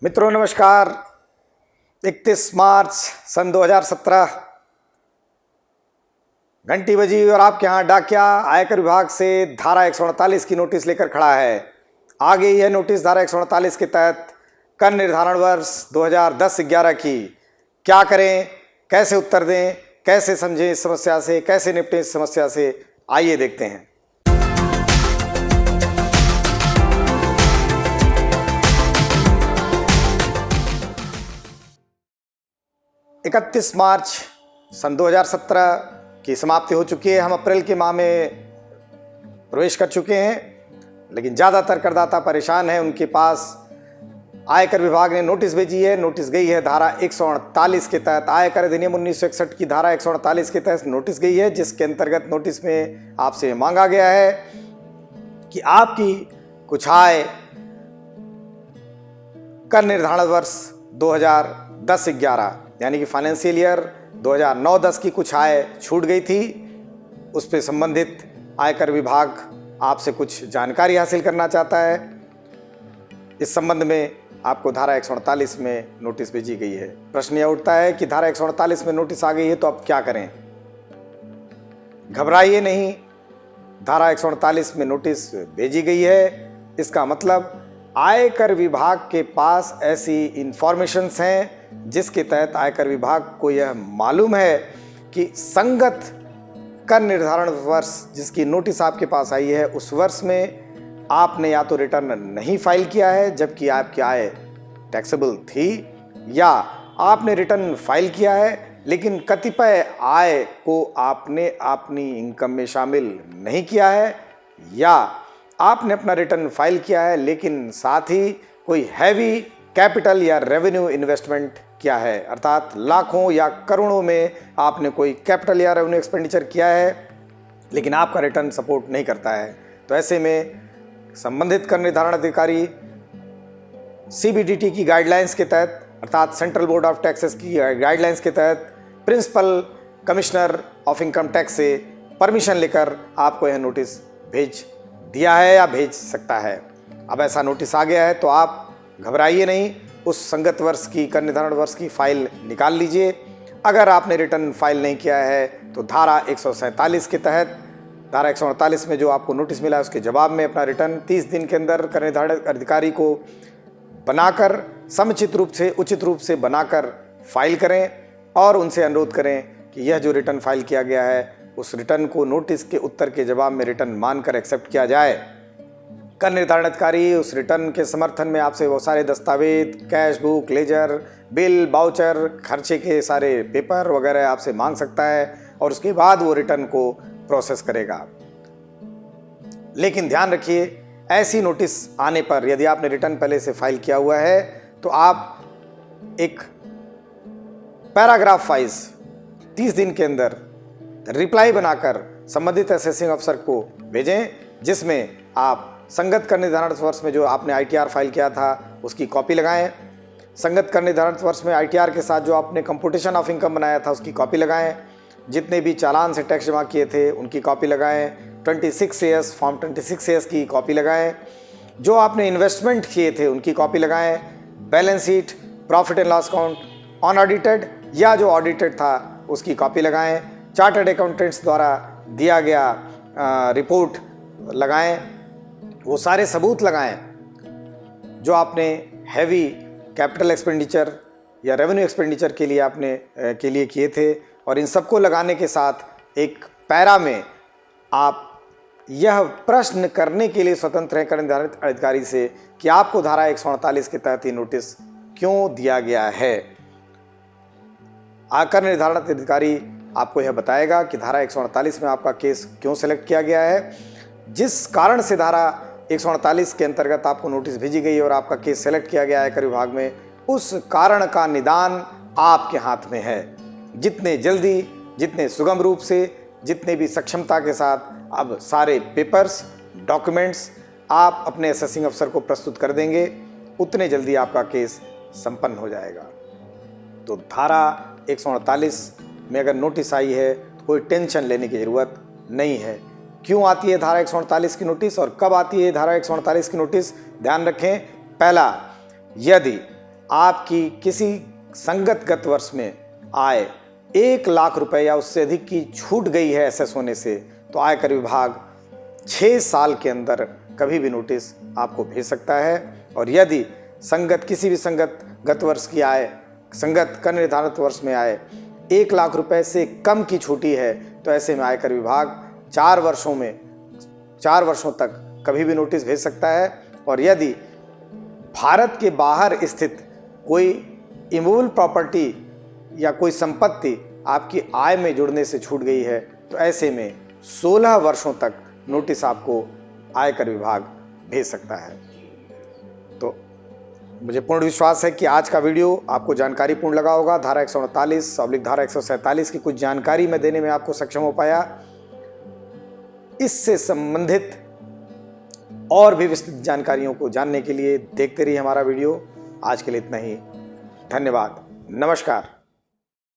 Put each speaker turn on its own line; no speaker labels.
मित्रों नमस्कार। 31 मार्च सन 2017 घंटी बजी और आपके यहाँ डाकिया आयकर विभाग से धारा 148 की नोटिस लेकर खड़ा है। आगे यह नोटिस धारा 148 के तहत कर निर्धारण वर्ष 2010-11 की क्या करें, कैसे उत्तर दें, कैसे समझें इस समस्या से, कैसे निपटें इस समस्या से, आइए देखते हैं। 31 मार्च सन 2017 की समाप्ति हो चुकी है। हम अप्रैल के माह में प्रवेश कर चुके हैं, लेकिन ज़्यादातर करदाता परेशान हैं। उनके पास आयकर विभाग ने नोटिस भेजी है। नोटिस गई है धारा 148 के तहत, आयकर अधिनियम 1961 की धारा 148 के तहत नोटिस गई है, जिसके अंतर्गत नोटिस में आपसे मांगा गया है कि आपकी कुछ आय कर निर्धारण वर्ष 2010-11 यानी कि फाइनेंशियल ईयर 2009-10 की कुछ आय छूट गई थी। उस पर संबंधित आयकर विभाग आपसे कुछ जानकारी हासिल करना चाहता है। इस संबंध में आपको धारा 148 में नोटिस भेजी गई है। प्रश्न यह उठता है कि धारा 148 में नोटिस आ गई है तो अब क्या करें। घबराइए नहीं, धारा 148 में नोटिस भेजी गई है। इसका मतलब आयकर विभाग के पास ऐसी इंफॉर्मेशंस हैं जिसके तहत आयकर विभाग को यह मालूम है कि संगत कर निर्धारण वर्ष जिसकी नोटिस आपके पास आई है, उस वर्ष में आपने या तो रिटर्न नहीं फाइल किया है जबकि आपकी आय टैक्सेबल थी, या आपने रिटर्न फाइल किया है लेकिन कतिपय आय को आपने अपनी इनकम में शामिल नहीं किया है, या आपने अपना रिटर्न फाइल किया है लेकिन साथ ही कोई हैवी कैपिटल या रेवेन्यू इन्वेस्टमेंट किया है, अर्थात लाखों या करोड़ों में आपने कोई कैपिटल या रेवेन्यू एक्सपेंडिचर किया है लेकिन आपका रिटर्न सपोर्ट नहीं करता है। तो ऐसे में संबंधित कर निर्धारण अधिकारी सीबीडीटी की गाइडलाइंस के तहत, अर्थात सेंट्रल बोर्ड ऑफ टैक्सेस की गाइडलाइंस के तहत principal commissioner of income tax से परमिशन लेकर आपको यह नोटिस भेज दिया है या भेज सकता है। अब ऐसा नोटिस आ गया है तो आप घबराइए नहीं, उस संगत वर्ष की कर निर्धारण वर्ष की फाइल निकाल लीजिए। अगर आपने रिटर्न फाइल नहीं किया है तो धारा 147 के तहत, धारा 148 में जो आपको नोटिस मिला है उसके जवाब में अपना रिटर्न 30 दिन के अंदर कर निर्धारण अधिकारी को बनाकर समुचित रूप से, उचित रूप से बनाकर फाइल करें और उनसे अनुरोध करें कि यह जो रिटर्न फाइल किया गया है उस रिटर्न को नोटिस के उत्तर के जवाब में रिटर्न मानकर एक्सेप्ट किया जाए। कर निर्धारण अधिकारी उस रिटर्न के समर्थन में आपसे वो सारे दस्तावेज, cash book, ledger, bill, voucher, खर्चे के सारे पेपर वगैरह आपसे मांग सकता है और उसके बाद वो रिटर्न को प्रोसेस करेगा। लेकिन ध्यान रखिए, ऐसी नोटिस आने पर यदि आपने रिटर्न पहले से फाइल किया हुआ है तो आप एक पैराग्राफ वाइज 30 दिन के अंदर रिप्लाई बनाकर संबंधित असेसिंग अफसर को भेजें, जिसमें आप संगत कर निर्धारण वर्ष में जो आपने आईटीआर फाइल किया था उसकी कॉपी लगाएं, संगत कर निर्धारण वर्ष में आईटीआर के साथ जो आपने कंप्यूटेशन ऑफ इनकम बनाया था उसकी कॉपी लगाएं, जितने भी चालान से टैक्स जमा किए थे उनकी कॉपी लगाएं, 26AS फॉर्म 26AS की कॉपी लगाएं, जो आपने इन्वेस्टमेंट किए थे उनकी कॉपी लगाएं, balance sheet, profit and loss account unaudited या जो ऑडिटेड था उसकी कॉपी लगाएं, चार्टर्ड अकाउंटेंट्स द्वारा दिया गया रिपोर्ट लगाएं, वो सारे सबूत लगाएं जो आपने हैवी कैपिटल एक्सपेंडिचर या रेवेन्यू एक्सपेंडिचर के लिए किए थे। और इन सबको लगाने के साथ एक पैरा में आप यह प्रश्न करने के लिए स्वतंत्र हैं कर निर्धारण अधिकारी से कि आपको धारा 148 के तहत ये नोटिस क्यों दिया गया है। कर निर्धारण अधिकारी आपको यह बताएगा कि धारा 148 में आपका केस क्यों सेलेक्ट किया गया है, जिस कारण से धारा 148 के अंतर्गत आपको नोटिस भेजी गई और आपका केस सेलेक्ट किया गया आयकर विभाग में, उस कारण का निदान आपके हाथ में है। जितने जल्दी, जितने सुगम रूप से, जितने भी सक्षमता के साथ अब सारे पेपर्स, डॉक्यूमेंट्स आप अपने असेसिंग अफसर को प्रस्तुत कर देंगे, उतने जल्दी आपका केस संपन्न हो जाएगा। तो धारा 148 में अगर नोटिस आई है तो कोई टेंशन लेने की ज़रूरत नहीं है। क्यों आती है धारा 148 की नोटिस और कब आती है धारा 148 की नोटिस, ध्यान रखें। पहला, यदि आपकी किसी संगतगत वर्ष में आय 1 लाख रुपए या उससे अधिक की छूट गई है एसेस होने से, तो आयकर विभाग 6 साल के अंदर कभी भी नोटिस आपको भेज सकता है। और यदि किसी भी संगतगत वर्ष की आय, संगत कर निर्धारित वर्ष में आय 1 लाख रुपए से कम की छूटी है, तो ऐसे में आयकर विभाग 4 वर्षों तक कभी भी नोटिस भेज सकता है। और यदि भारत के बाहर स्थित कोई इमूवेबल प्रॉपर्टी या कोई संपत्ति आपकी आय में जुड़ने से छूट गई है, तो ऐसे में 16 वर्षों तक नोटिस आपको आयकर विभाग भेज सकता है। तो मुझे पूर्ण विश्वास है कि आज का वीडियो आपको जानकारीपूर्ण लगा होगा। धारा 148 धारा 147 की कुछ जानकारी मैं देने में आपको सक्षम हो पाया। इससे संबंधित और भी विस्तृत जानकारियों को जानने के लिए देखते रहिए हमारा वीडियो। आज के लिए इतना ही। धन्यवाद। नमस्कार।